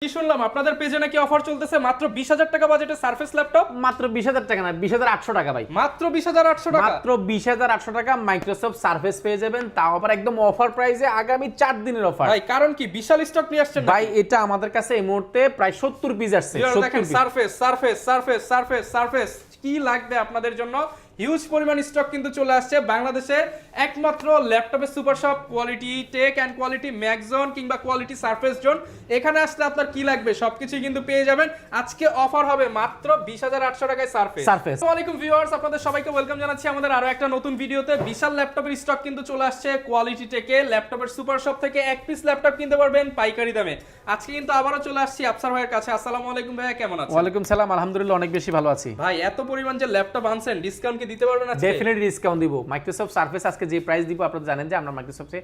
কি শুনলাম আপনাদের পেজে নাকি অফার চলতেছে মাত্র 20000 টাকা বাজেটে সারফেস ল্যাপটপ? মাত্র 20000 টাকা না, 20800 টাকা ভাই। মাত্র 20800 টাকা, মাত্র 20800 টাকা মাইক্রোসফট সারফেস পেয়ে যাবেন, তাও আবার একদম অফার প্রাইসে, আগামী 4 দিনের অফার ভাই। কারণ কি বিশাল স্টক নিয়ে আসছেন ভাই? এটা আমাদের কাছে এই মুহূর্তে প্রায় 70 পিস আসছে। দেখেন surface surface surface surface surface কি লাগবে আপনাদের জন্য, হিউজ পরিমাণ স্টক কিন্তু চলে আসছে। বাংলাদেশে একমাত্র ল্যাপটপের super shop quality tech and quality Maczone কিংবা কোয়ালিটি সারফেস জোন, এখানে আসলে আপনার কি লাগবে সবকিছুই কিন্তু পেয়ে যাবেন। আজকে অফার হবে মাত্র 20800 টাকায় সারফেস। আসসালামু আলাইকুম ভিউয়ার্স, আপনাদের সবাইকে ওয়েলকাম জানাচ্ছি আমাদের আরো একটা নতুন ভিডিওতে। বিশাল ল্যাপটপের স্টক কিন্তু চলে আসছে কোয়ালিটি টেকে, ল্যাপটপের সুপার শপ থেকে এক পিস ল্যাপটপ কিনতে পারবেন পাইকারি দামে। আজকে কিন্তু আবারো চলে আসছি আফসার ভাইয়ের কাছে। আসসালামু আলাইকুম ভাইয়া, কেমন আছেন? ওয়ালাইকুম সালাম, আলহামদুলিল্লাহ অনেক বেশি ভালো আছি ভাই। এত পরিমাণ যে ল্যাপটপ আনছেন, ডিসকাউন্ট কি দিতে পারবেন আজকে? ডেফিনেটলি ডিসকাউন্ট দিব। মাইক্রোসফট সারফেস আজকে যে প্রাইস দিব আপনারা জানেন যে আমরা মাইক্রোসফটে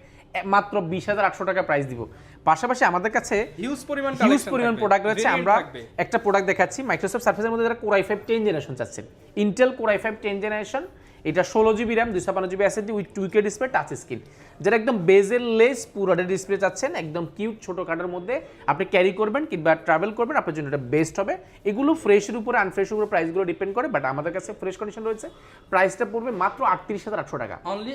মাত্র 20800 টাকা প্রাইস দিব। পাশাপাশি আমাদের কাছে হিউজ পরিমাণ প্রোডাক্ট রয়েছে। আমরা একটা প্রোডাক্ট দেখাচ্ছি মাইক্রোসফট সারফেসের মধ্যে, যারা কোর i5 10 জেনারেশন চাচ্ছেন, ইন্টেল কোর i5 10 জেনারেশন, এটা 16GB RAM 256GB SSD with 2K display touch screen, যারা একদম বেজেল লেস পুরোটা ডিসপ্লে চাচ্ছেন, একদম কিউট ছোট কাটার মধ্যে আপনি ক্যারি করবেন কিংবা ট্রাভেল করবেন, আপনার জন্য এটা বেস্ট হবে। এগুলো ফ্রেশের উপরে আনফ্রেশের উপরে প্রাইসগুলো ডিপেন্ড করে, বাট আমাদের কাছে ফ্রেশ কন্ডিশন রয়েছে। প্রাইসটা পড়বে মাত্র 38800 টাকা। Only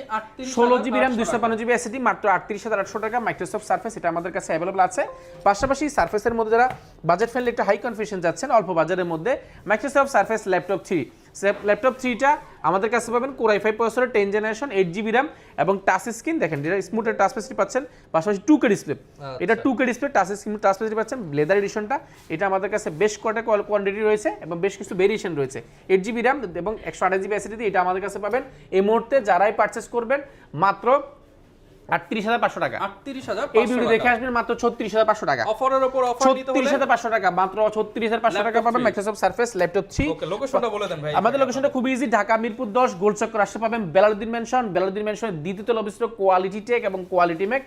16GB RAM 256GB SSD মাত্র 38800 টাকা মাইক্রোসফট সারফেস, এটা আমাদের কাছে অ্যাভেলেবল আছে। পাশাপাশি সারফেসের মধ্যে যারা বাজেট ফ্রেন্ডলি একটা হাই কনফিগারেশন যাচ্ছেন অল্প বাজারের মধ্যে, মাইক্রোসফট সারফেস ল্যাপটপ 3, ল্যাপটপ 3টা আমাদের কাছে পাবেন কোর i5 প্রসেসরের 10 জেনারেশন 8GB RAM এবং টাচ স্ক্রিন, দেখেন যেটা স্মুথ টাচ ফেসিলিটি পাচ্ছেন, পাশাপাশি 2K ডিসপ্লে। এটা 2K display touch screen touch facility পাচ্ছেন। লেদার এডিশনটা, এটা আমাদের কাছে বেশ কয়টা কোয়ান্টিটি রয়েছে এবং বেশ কিছু ভেরিয়েশন রয়েছে। 8GB RAM এবং 128GB SSD, এটা আমাদের কাছে পাবেন এই মুহূর্তে যারাই পারচেজ করবেন মাত্র 38500 টাকা। 38500 এই ভিডিও দেখে আসবেন মাত্র 36500 টাকা। অফারের উপর অফার নিতে হলে 36500 টাকা, মাত্র 36500 টাকা পাবেন মাইক্রোসফট সারফেস ল্যাপটপ 3। ওকে, লোকেশনটা বলে দেন ভাই। আমাদের লোকেশনটা খুব ইজি, ঢাকা মিরপুর 10 গোলচক্কর আসতে পাবেন বেলালউদ্দিন মেনশন, বেলালউদ্দিন মেনশনের দ্বিতীয় তলা অবস্থিত কোয়ালিটি টেক এবং কোয়ালিটি ম্যাক।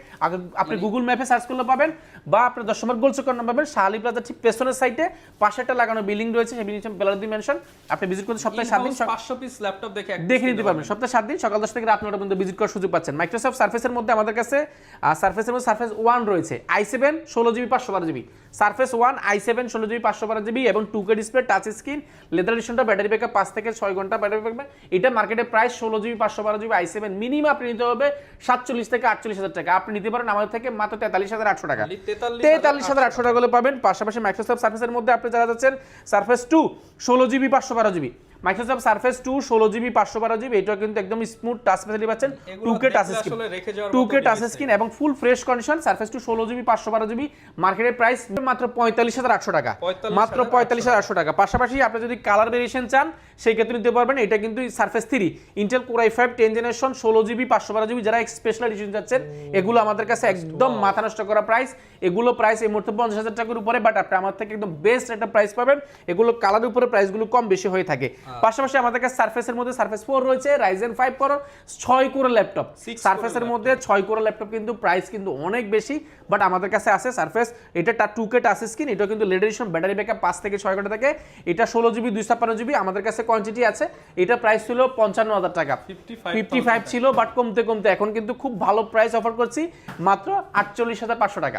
আপনি গুগল ম্যাপে সার্চ করলে পাবেন, বা আপনি 10 নম্বর গোলচক্কর নাম পাবেন। শাহালি প্লাজা ঠিক পেছনের সাইডে পাশে একটা লাগানো বিল্ডিং রয়েছে, সেই বিল্ডিং বেলালউদ্দিন মেনশন। আপনি ভিজিট করতে সপ্তাহে 7 দিন 500 পিস ল্যাপটপ দেখে নিতে পারবেন। সপ্তাহে 7 দিন সকাল 10 থেকে রাত 9টা পর্যন্ত ভিজিট করার সুযোগ পাচ্ছেন। মাইক্রোসফট সারফেসের মধ্যে আমাদের কাছে সারফেসের মধ্যে সারফেস 1 রয়েছে, i7 16GB 512GB, surface 1 i7 16GB 512GB এবং 2K display touch screen, leather এডিশনটা, ব্যাটারি ব্যাকআপ 5 থেকে 6 ঘন্টা ব্যাটারি ব্যাকআপ। এটা মার্কেটে price 16GB 512GB i7 minimum আপনি নিতে হবে 47 থেকে 48000 টাকা। আপনি নিতে পারেন আমাদের থেকে মাত্র 43800 টাকা। 43800 টাকা করে পাবেন। পাশাপাশি মাইক্রোসফট সারফেসের মধ্যে আপনি যারা যাচ্ছেন surface 2 16GB 512GB, Microsoft surface 2 16GB 512GB, এটা কিন্তু একদম স্মুথ টাচ ফেসিলিটি পাচ্ছেন, 2K touch screen, 2K touch screen এবং full fresh condition. Surface 2 16GB 512GB মার্কেটের প্রাইস মাত্র 45800 টাকা, মাত্র 45800 টাকা। পাশাপাশি আপনি যদি কালার ভেরিয়েশন চান সেই ক্ষেত্রে নিতে পারবেন। এটা কিন্তু surface 3 Intel core i5 10 generation 16GB 512GB, যারা স্পেশাল এডিশন যাচ্ছেন, এগুলো আমাদের কাছে একদম মাথা নষ্ট করা প্রাইস। এগুলো প্রাইস এই মুহূর্তে 50000 টাকার উপরে, বাট আপনি আমার থেকে একদম বেস্ট একটা প্রাইস পাবেন। এগুলো কালারের উপরে প্রাইসগুলো কম বেশি হয়ে থাকে। পাশাপাশি আমাদের কাছে সারফেসের মধ্যে সারফেস 4 রয়েছে, রাইজেন 5 প্রো 6 কোর ল্যাপটপ। সারফেসের মধ্যে 6 কোর ল্যাপটপ কিন্তু প্রাইস কিন্তু অনেক বেশি, বাট আমাদের কাছে আছে সারফেস, এটা 2K টাচ স্ক্রিন, এটা কিন্তু লেদার এডিশন, ব্যাটারি ব্যাকআপ 5 থেকে 6 ঘন্টা থাকে। এটা 16GB 256GB আমাদের কাছে কোয়ান্টিটি আছে। এটা প্রাইস ছিল 55000 টাকা, 55 ছিল, বাট কমতে কমতে এখন কিন্তু খুব ভালো প্রাইস অফার করছি, মাত্র 48500 টাকা।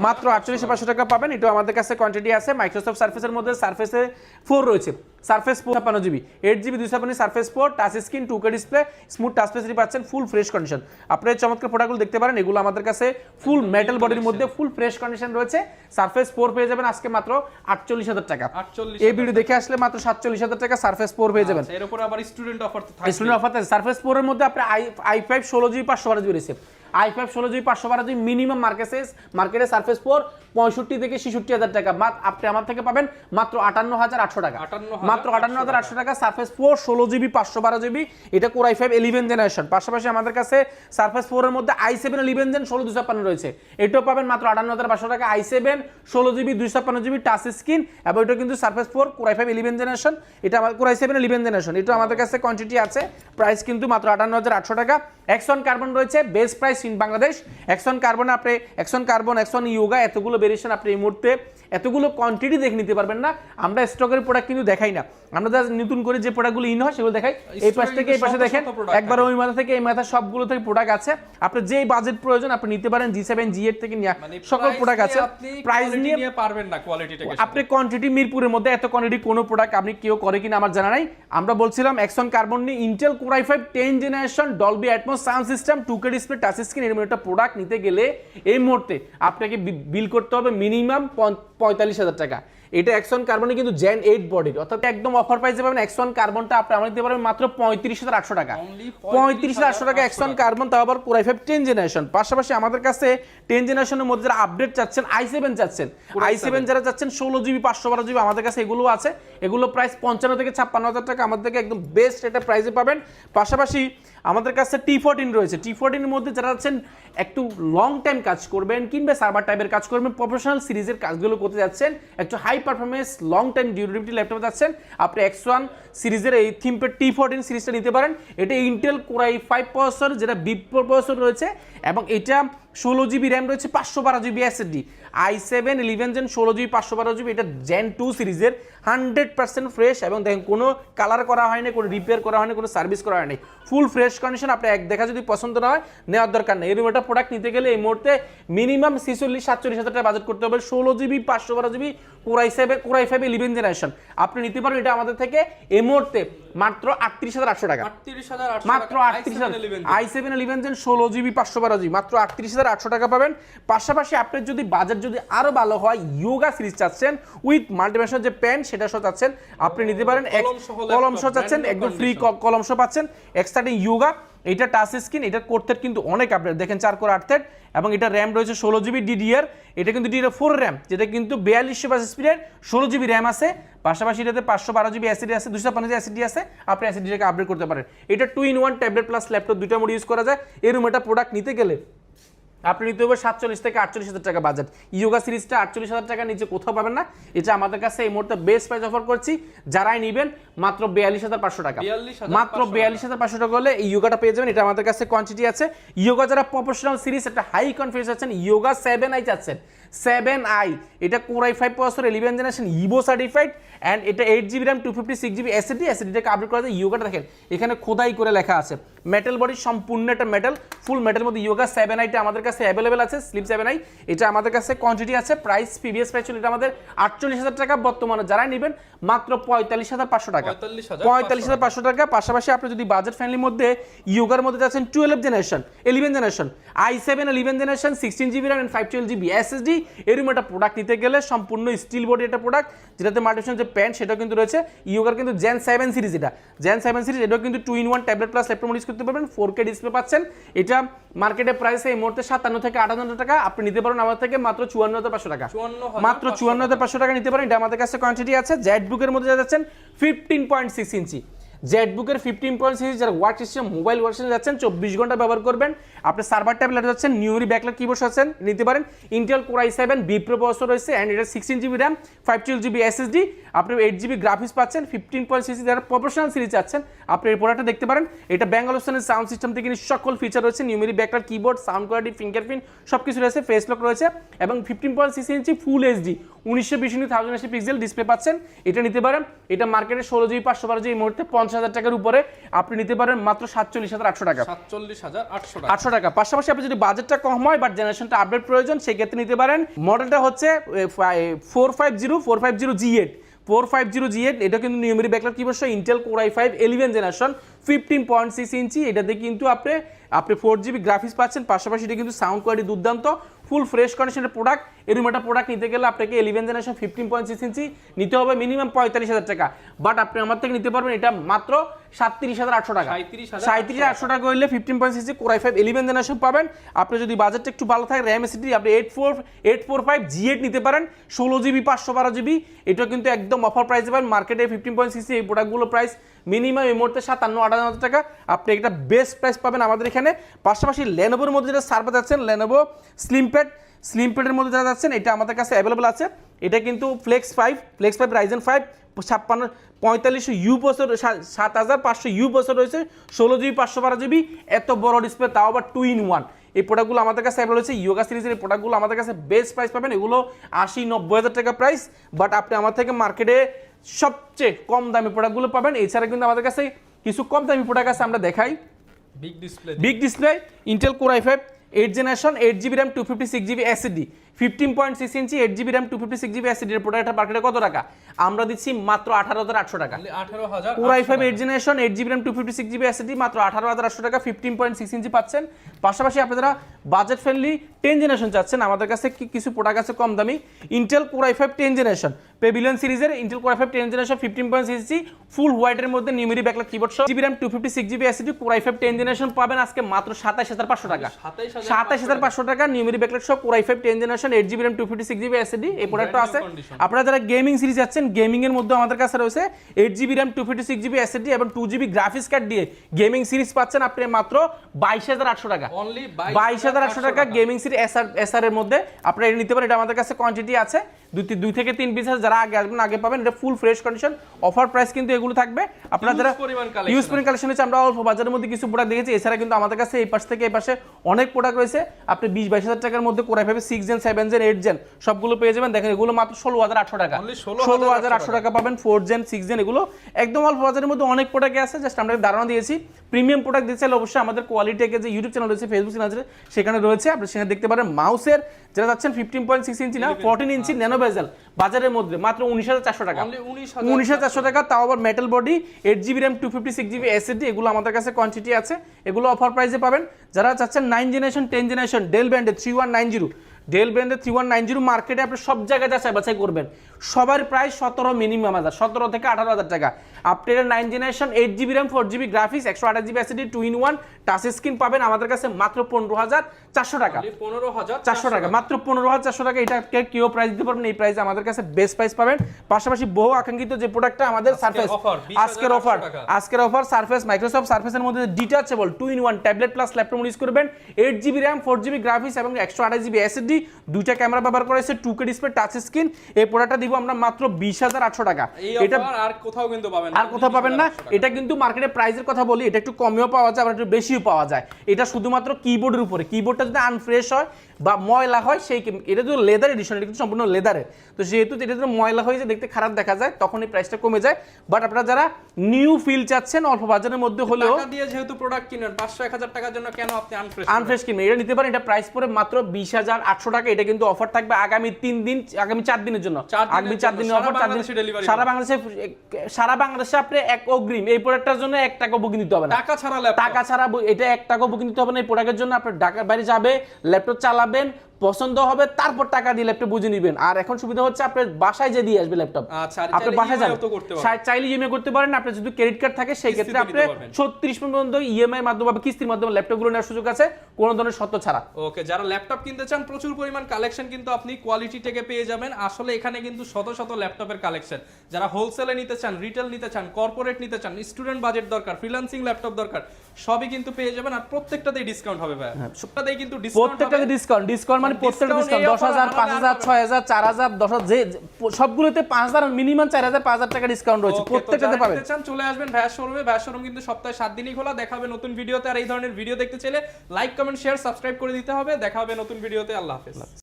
মাত্র 48500 টাকা পাবেন। এটা আমাদের কাছে কোয়ান্টিটি আছে। মাইক্রোসফট সারফেসের মধ্যে সারফেসে 4 রয়েছে, surface 456GB 8GB 256 surface 4 touch screen 2K display smooth touch facility পাচ্ছেন, ফুল ফ্রেশ কন্ডিশন। আপনারা চমৎকার প্রোডাক্টগুলো দেখতে পারেন, এগুলো আমাদের কাছে ফুল মেটাল বডির মধ্যে ফুল ফ্রেশ কন্ডিশন রয়েছে। সারফেস 4 পেয়ে যাবেন আজকে মাত্র 48000 টাকা। এই ভিডিও দেখে আসলে মাত্র 47000 টাকা সারফেস 4 পেয়ে যাবেন। এর উপর আবার স্টুডেন্ট অফার তো থাকবে। স্টুডেন্ট অফার আছে। সারফেস 4 এর মধ্যে আপনি i5 16GB 512GB রয়েছে, i5 16GB 512GB মিনিমাম মার্কেটে সারফেস 4 65 থেকে 66000 টাকা। আপনি আমার থেকে পাবেন মাত্র 58800 টাকা, মাত্র 58800 টাকা। সারফেস 4 16GB 512GB, এটা কোর i5 11 জেনারেশন। পাশাপাশি আমাদের কাছে সারফেস 4 এর মধ্যে i7 11 জেন 16256 রয়েছে, এটাও পাবেন মাত্র 58500 টাকা। i7 16GB 256GB touch screen এবং এটা কিন্তু সারফেস 4 কোর i5 11 জেনারেশন, এটা আমাদের কোর i7 11 জেনারেশন, এটা আমাদের কাছে কোয়ান্টিটি আছে। প্রাইস কিন্তু মাত্র 58800 টাকা। এক্সন কার্বন রয়েছে, base price best in Bangladesh. X one carbon আপনি এক্সন কার্বন, এক্সন ইয়োগা এতগুলো ভেরিয়েশন আপনি এই মুহূর্তে এতগুলো কোয়ান্টিটি দেখে নিতে পারবেন না। আমরা স্টকের প্রোডাক্ট কিন্তু দেখাই না, আমরা নতুন করে যে প্রোডাক্টগুলো ইন হয় সেগুলো দেখাই। এই পাশ থেকে এই পাশে দেখেন, একবার ওই মাথা থেকে এই মাথা সবগুলো থেকে প্রোডাক্ট আছে। আপনার যেই বাজেট প্রয়োজন আপনি নিতে পারেন, G7 G8 থেকে সকল প্রোডাক্ট আছে। প্রাইস নিয়ে পারবেন না কোয়ালিটিটাকে, আপনি কোয়ান্টিটি মিরপুরের মধ্যে এত কোয়ান্টিটি কোনো প্রোডাক্ট আপনি কেউ করে কিনা আমার জানা নাই। আমরা বলছিলাম এক্সন কার্বন নিয়ে Intel core i5 10 generation Dolby atoms sound system 2K display touch screen এর একটা প্রোডাক্ট নিতে গেলে এই মুহূর্তে আপনাকে বিল করতে হবে মিনিমাম 45,000 টাকা। এটা এক্সন কার্বনে কিন্তু জেন 8 বডির, অর্থাৎ একদম অফার প্রাইসে পাবেন। এক্সন কার্বনটা আপনি আমরা নিতে পারবেন মাত্র 35,800 টাকা। 35,800 টাকা এক্সন কার্বন, তাও আবার কোর i5 10 জেনারেশন। পাশাপাশি আমাদের কাছে 10 জেনারেশনের মধ্যে যারা আপডেট চাচ্ছেন, i7 চাচ্ছেন, i7 যারা চাচ্ছেন 16GB 512GB আমাদের কাছে এগুলো আছে। এগুলো প্রাইস 55 থেকে 56,000 টাকা আমাদের থেকে একদম বেস্ট এটা প্রাইসে পাবেন। পাশাপাশি আমাদের কাছে T14 রয়েছে। T14 এর মধ্যে যারা চাচ্ছেন একটু লং টাইম কাজ করবেন কিংবা সার্ভার টাইপের কাজ করবেন, প্রফেশনাল সিরিজের কাজগুলো করতে যাচ্ছেন, একটু high performance long time durability ল্যাপটপে যাচ্ছেন, আপনি X1 সিরিজের এই থিমপেড T14 সিরিজটা নিতে পারেন। এটা ইন্টেল কোর i5 প্রসেসর, যেটা বিপ প্রসেসর রয়েছে, এবং এটা 16GB র্যাম রয়েছে, 512GB SSD। i7 11 gen 16GB 512GB, এটা জেন 2 সিরিজের 100% ফ্রেশ, এবং দেখেন কোনো কালার করা হয়নি, কোনো রিপেয়ার করা হয়নি, কোনো সার্ভিস করা হয়নি, ফুল ফ্রেশ কন্ডিশন। আপনি এক দেখা যদি পছন্দ না হয় নেওয়ার দরকার নেই। এরকম একটা প্রোডাক্ট নিতে গেলে এই মুহূর্তে মিনিমাম 46-47,000 টাকা বাজেট করতে হবে। 16GB 512GB core i5 11 generation আপনি নিতে পারবেন। এটা আমাদের থেকে এই মুহূর্তে মাত্র 38,800 টাকা, মাত্র 38,000। i7 11 জেন 16GB 512GB মাত্র 38,800 টাকা পাবেন। পাশাপাশি আপনার যদি বাজেট যদি আরো ভালো হয়, ইয়োগা সিরিজ চাচ্ছেন উইথ মাল্টিভেশন যে পেন সেটা সহ চাচ্ছেন, আপনি নিতে পারেন। কলম সহ চাচ্ছেন, একদম ফ্রি কলম সহ পাচ্ছেন। X13 ইয়োগা, এটা টাচ স্ক্রিন, এটা কোর কিন্তু অনেক আপডেট, দেখেন 4 কোর 8 থ্রেড, এবং এটা র্যাম রয়েছে 16GB DDR, এটা কিন্তু DDR4 র্যাম, যেটা কিন্তু 4200 স্পিডের 16GB র্যাম আছে। পাশাপাশি এটাতে 512GB SSD আছে, 256 SSD আছে, আপনি SSD-টাকে আপডেট করতে পারেন। এটা 2-in-1 ট্যাবলেট প্লাস ল্যাপটপ দুইটা মোড ইউজ করা যায়। এরকম একটা প্রোডাক্ট নিতে গেলে আপনি নিতে হবে 47 থেকে 48,000 টাকা বাজেট। ইয়োগা সিরিজটা 48,000 টাকার নিচে কোথাও পাবেন না। এটা আমাদের কাছে এই মুহূর্তে বেস্ট প্রাইস অফার করছি। যারাই নেবেন মাত্র 42,500 টাকা, মাত্র 42,500 টাকা হলে এই ইয়োগাটা পেয়ে যাবেন। এটা আমাদের কাছে কোয়ান্টিটি আছে। ইয়োগা যারা প্রফেশনাল সিরিজ, একটা হাই কনফিডেন্স আছেন, ইয়োগা 7i চাচ্ছেন, 7i, এটা core i5 processor 11 generation Evo certified, and এটা 8GB র্যাম 256GB SSD-টাকে আপডেট করা যায়। ইয়োগাটা দেখেন এখানে খোদাই করে লেখা আছে, মেটাল বডি, সম্পূর্ণ একটা মেটাল, ফুল মেটাল মধ্যে ইয়োগা 7i-টা আমাদের কাছে অ্যাভেলেবেল আছে। স্লিপ 7i, এটা আমাদের কাছে কোয়ান্টিটি আছে। প্রাইস প্রিভিয়াস প্রাইস ছিল এটা আমাদের 48,000 টাকা, বর্তমানে যারা নেবেন মাত্র 45,500 টাকা, 45,500 টাকা। পাশাপাশি আপনি যদি বাজেট ফ্রেন্ডলির মধ্যে ইয়োগার মধ্যে যাচ্ছেন 11 generation i7 11 generation 16GB RAM and 512GB SSD, এরকম একটা প্রোডাক্ট নিতে গেলে সম্পূর্ণ স্টিল বডি একটা প্রোডাক্ট, যেটাতে মাল্টিফাংশন যে প্যান্ট সেটাও কিন্তু রয়েছে। ইয়োগার কিন্তু জেন 7 সিরিজ, এটা জেন 7 সিরিজ, এটাও কিন্তু 2-in-1 tablet plus laptop use করতে পারবেন। 4K ডিসপ্লে পাচ্ছেন। এটা মার্কেটে প্রাইসে এই মুহূর্তে 57 থেকে 58,000 টাকা, আপনি নিতে পারেন আমাদের থেকে মাত্র 54,500 টাকা, মাত্র 54,500 টাকা নিতে পারেন। এটা আমাদের কাছে কোয়ান্টিটি আছে। জেটবুকের মধ্যে যাচ্ছেন 15.6 ইঞ্চি, জেটবুকের 15.6, যারা ওয়ার্ক সিস্টেম মোবাইল ভার্সনে যাচ্ছেন 24 ঘন্টা ব্যবহার করবেন, আপনি সার্ভার ট্যাবলেট যাচ্ছেন, নিউরি ব্যাকলাইট কিবোর্ড আছেন, নিতে পারেন। Intel core i7 beep processor রয়েছে, এন্ড এটা 16GB র্যাম 512GB SSD, আপনি 8GB গ্রাফিক্স পাচ্ছেন। 15.6 যারা প্রফেশনাল সিরিজ আছেন আপনি এই প্রোডাক্টটা দেখতে পারেন। এটা ব্যাঙ্গালোর সাউন্ড সিস্টেম থেকে সকল ফিচার রয়েছে, numeric backlight keyboard, sound quality, fingerprint সবকিছু রয়েছে, ফেস লক রয়েছে, এবং 15.6 ইঞ্চি ফুল HD 1920x1080 পিক্সেল ডিসপ্লে পাচ্ছেন। এটা নিতে পারেন। এটা মার্কেটে 16GB 512GB এই মুহূর্তে 50,000 টাকার উপরে আপনি নিতে পারেন মাত্র 47,800 টাকা, 47,800 টাকা। পাশাপাশি আপনি যদি বাজেটটা কম হয় বাট জেনারেশনটা আপডেট প্রয়োজন, সেই ক্ষেত্রে নিতে পারেন। মডেলটা হচ্ছে 450G8, 450G8, এটা কিন্তু নিউমেরিক ব্যাকলাইট কিবোর্ড সহ ইন্টেল কোর i5 11 জেনারেশন 15.6 ইঞ্চি, এটাতে কিন্তু আপনি 4GB গ্রাফিক্স পাচ্ছেন। পাশাপাশি এটা কিন্তু সাউন্ড কোয়ালিটি দুর্দান্ত, ফুল ফ্রেশ কন্ডিশনের প্রোডাক্ট। এরকম একটা প্রোডাক্ট নিতে গেলে আপনাকে 11 জেনারেশন 15.6 ইঞ্চি নিতে হবে মিনিমাম 45,000 টাকা, বাট আপনি আমার থেকে নিতে পারবেন এটা মাত্র 37,800 টাকা, 37,800 টাকা হইলে 15.6 কোর i5 11 জেনারেশন পাবেন। আপনি যদি বাজেটটা একটু ভালো থাকে, র্যাম SSD আপনি 845G8 নিতে পারেন, 16GB 512GB, এটা কিন্তু একদম অফার প্রাইসে পাবেন। মার্কেটে 15.6 এই প্রোডাক্টগুলো প্রাইস মিনিমাম এই মুহূর্তে 57-58,000 টাকা, আপনি একটা বেস্ট প্রাইস পাবেন আমাদের এখানে। পাশাপাশি লেনোভোর মধ্যে যেটা সার্ভার যাচ্ছেন, লেনোভো স্লিমপ্যাডের মধ্যে যারা যাচ্ছেন, এটা আমাদের কাছে অ্যাভেলেবল আছে। এটা কিন্তু flakes 5 Ryzen 5 4500U processor, 7500U processor রয়েছে, 16GB 512GB, এত বড় ডিসপ্লে, তাও আবার 2-in-1। এই প্রোডাক্টগুলো আমাদের কাছে অ্যাভেলেবল হচ্ছে ইয়োগা সিরিজের এই প্রোডাক্টগুলো আমাদের কাছে বেস্ট প্রাইস পাবেন, এগুলো 80-90 হাজার টাকা প্রাইস, বাট আপনি আমার থেকে মার্কেটে সবচেয়ে কম দামি প্রোডাক্টগুলো পাবেন। এছাড়া কিন্তু আমাদের কাছে কিছু কম দামি প্রোডাক্ট আছে, আমরা দেখাই। Big display Intel core i5 8 generation 8GB RAM 256GB SSD 15.6 ইঞ্চি 8GB RAM 256GB SSD এর প্রোডাক্টটা মার্কেটে কত টাকা? আমরা দিচ্ছি মাত্র 18,800 টাকা। Core i5 8 generation 8GB RAM 256GB SSD মাত্র 18,800 টাকা, 15.6 ইঞ্চি পাচ্ছেন। পাশাপাশি আপনারা বাজেট ফ্রেন্ডলি 10 জেনারেশন চাচ্ছেন, আমাদের কাছে কিছু প্রোডাক্ট আছে কম দামি। Intel core i5 10 generation Pavilion সিরিজের ইন্টেল কোর i5 10 জেনারেশন 15.6 ইঞ্চি ফুল হোয়াইটের মধ্যে নিউমেরি ব্যাকলাইট কিবোর্ড সহ GB RAM 256GB SSD core i5 10 generation পাবেন আজকে মাত্র 27,500 টাকা। 27,500 টাকা নিউমেরি ব্যাকলাইট সহ core i5 10 generation 8GB RAM 256GB SSD এই প্রোডাক্টটা আছে। আপনারা যারা গেমিং সিরিজ যাচ্ছেন, গেমিং এর মধ্যে আমাদের কাছে রয়েছে 8GB RAM 256GB SSD এবং 2GB গ্রাফিক্স কার্ড দিয়ে গেমিং সিরিজ পাচ্ছেন আপনি মাত্র 22,800 টাকা। অনলি 22,800 টাকা গেমিং সিরিজ এসআর এর মধ্যে আপনারা এটা নিতে পারেন। এটা আমাদের কাছে কোয়ান্টিটি আছে 2 থেকে 3 পিস আছে, যারা আগে আসবেন আগে পাবেন। এটা full fresh condition, offer price কিন্তু এগুলো থাকবে। আপনারা যারা ইউজ পরিমাণ কালেকশন হচ্ছে, আমরা অল্প বাজারের মধ্যে কিছু প্রোডাক্ট দেখেছি, এছাড়া কিন্তু আমাদের কাছে এই পাশ থেকে এই পাশে অনেক প্রোডাক্ট রয়েছে। আপনি 20-22 হাজার টাকার মধ্যে core i5 6 gen 7 gen 8 gen সবগুলো পেয়ে যাবেন। দেখেন এগুলো মাত্র 16,800 টাকা, 16,800 টাকা পাবেন 4 জেন 6 জেন, এগুলো একদম অল্প বাজারের মধ্যে অনেক প্রোডাক্ট আছে। জাস্ট আমরা ধারণা দিয়েছি। প্রিমিয়াম প্রোডাক্ট দিতে চাইলে অবশ্যই আমাদের কোয়ালিটিকে যে ইউটিউব চ্যানেল রয়েছে, ফেসবুক চ্যানেল আছে, সেখানে রয়েছে, আপনি সেখানে দেখতে পারেন। মাউসের যারা যাচ্ছেন 15.6 ইঞ্চি না 14 ইঞ্চি ন্যানো বেজেল বাজারের মধ্যে মাত্র 19,400 টাকা, 19,400 টাকা, তাও আবার metal body 8GB RAM 256GB SSD, এগুলো আমাদের কাছে কোয়ান্টিটি আছে, এগুলো অফার প্রাইসে পাবেন। যারা চাচ্ছেন 9 জেনারেশন 10 জেনারেশন ডেল ব্র্যান্ডের 3190 ডেল ব্র্যান্ডের 3190 মার্কেটে আপনি সব জায়গায় যাচাই বাছাই করবেন, সবার প্রাইস 17 মিনিমাম হাজার, 17 থেকে 18,000 টাকা। আপনার 9 generation 8GB RAM 4GB graphics 128GB SSD 2-in-1 touch screen পাবেন আমাদের কাছে মাত্র 15,400 টাকা, 15,400 টাকা, মাত্র 15,400 টাকা। এটা কেউ প্রাইস দিতে পারবেন, এই প্রাইসে আমাদের কাছে বেস্ট প্রাইস পাবেন। পাশাপাশি বহু আকাঙ্ক্ষিত যে প্রোডাক্টটা আমাদের সারফেস, আজকের অফার সারফেস, মাইক্রোসফট সারফেসের মধ্যে detachable 2-in-1 tablet plus laptop use করবেন, 8GB RAM 4GB গ্রাফিক্স এবং 128GB SSD, দুইটা ক্যামেরা ব্যবহার করা হয়েছে, 2K ডিসপ্লে টাচ স্ক্রিন। এই প্রোডাক্টটা দিব আমরা মাত্র 20,800 টাকা। এটা আর কোথাও কিন্তু পাবেন না, আর কোথাও পাবেন না। এটা কিন্তু মার্কেটে প্রাইসের কথা বলি, এটা একটু কমেও পাওয়া যায় আবার একটু বেশিও পাওয়া যায়। এটা শুধুমাত্র কিবোর্ডের উপরে, কিবোর্ডটা যদি আনফ্রেশ হয় বা ময়লা হয়, সেই এটা যদি লেদার এডিশন, এটা কিন্তু সম্পূর্ণ লেদারের, তো যেহেতু এটা যদি ময়লা হয়ে যায়, দেখতে খারাপ দেখা যায়, তখন এই প্রাইসটা কমে যায়। বাট আপনারা যারা নিউ ফিল চাচ্ছেন অল্প বাজারের মধ্যে হলেও, টাকা দিয়ে যেহেতু প্রোডাক্ট কিনেন 500-1000 টাকার জন্য কেন আপনি আনফ্রেশ কিনবেন? এটা নিতে পারেন। এটা প্রাইস পড়ে মাত্র 20,800 টাকা। এটা কিন্তু অফার থাকবে আগামী 3 দিন, আগামী 4 দিনের জন্য, আগামী 4 দিনের অফার, 4 দিন সারা বাংলাদেশে আপনি এক অগ্রিম এই প্রোডাক্টটার জন্য 1 টাকা বুকিং দিতে হবে না, টাকা ছাড়া এটা 1 টাকা বুকিং দিতে হবে না। এই প্রোডাক্টের জন্য আপনি ঢাকার বাইরে যাবে, ল্যাপটপ চালাবেন, পছন্দ হবে, তারপর টাকা দিয়ে ল্যাপটপ বুঝে নেবেন। আর এখন সুবিধা হচ্ছে আপনার বাসায় যে দিয়ে আসবে ল্যাপটপ, আপনার বাসায় যাবে, চাইলে ইএমআই করতে পারেন। আপনার যদি ক্রেডিট কার্ড থাকে সেই ক্ষেত্রে আপনি 36 পর্যন্ত ইএমআই মাধ্যমে বা কিস্তির মাধ্যমে ল্যাপটপগুলো নেওয়ার সুযোগ আছে, কোনো ধরনের শর্ত ছাড়া। ওকে, যারা ল্যাপটপ কিনতে চান প্রচুর পরিমাণ কালেকশন কিন্তু আপনি কোয়ালিটি থেকে পেয়ে যাবেন। আসলে এখানে কিন্তু শত শত ল্যাপটপের কালেকশন, যারা হোলসেলে নিতে চান, রিটেল নিতে চান, কর্পোরেট নিতে চান, স্টুডেন্ট বাজেট দরকার, ফ্রিল্যান্সিং ল্যাপটপ দরকার, সবই কিন্তু পেয়ে যাবেন। আর প্রত্যেকটাতেই ডিসকাউন্ট হবে ভাই, সবটাতেই কিন্তু প্রত্যেকটাতে ডিসকাউন্ট মানে প্রত্যেকটা ডিসকাউন্ট 10,000 5,000 6,000 4,000 10,000 যে সবগুলোতে 5,000 মিনিমাম 4,000 5,000 টাকা ডিসকাউন্ট রয়েছে, প্রত্যেকটাতে পাবেন। চলে আসবেন ভাইয়া শোরুমে। ভাইয়া শোরুম কিন্তু সপ্তাহে 7 দিনই খোলা। দেখা হবে নতুন ভিডিওতে। আর এই ধরনের ভিডিও দেখতে চাইলে লাইক কমেন্ট শেয়ার সাবস্ক্রাইব করে দিতে হবে। দেখা হবে নতুন ভিডিওতে। আল্লাহ হাফেজ।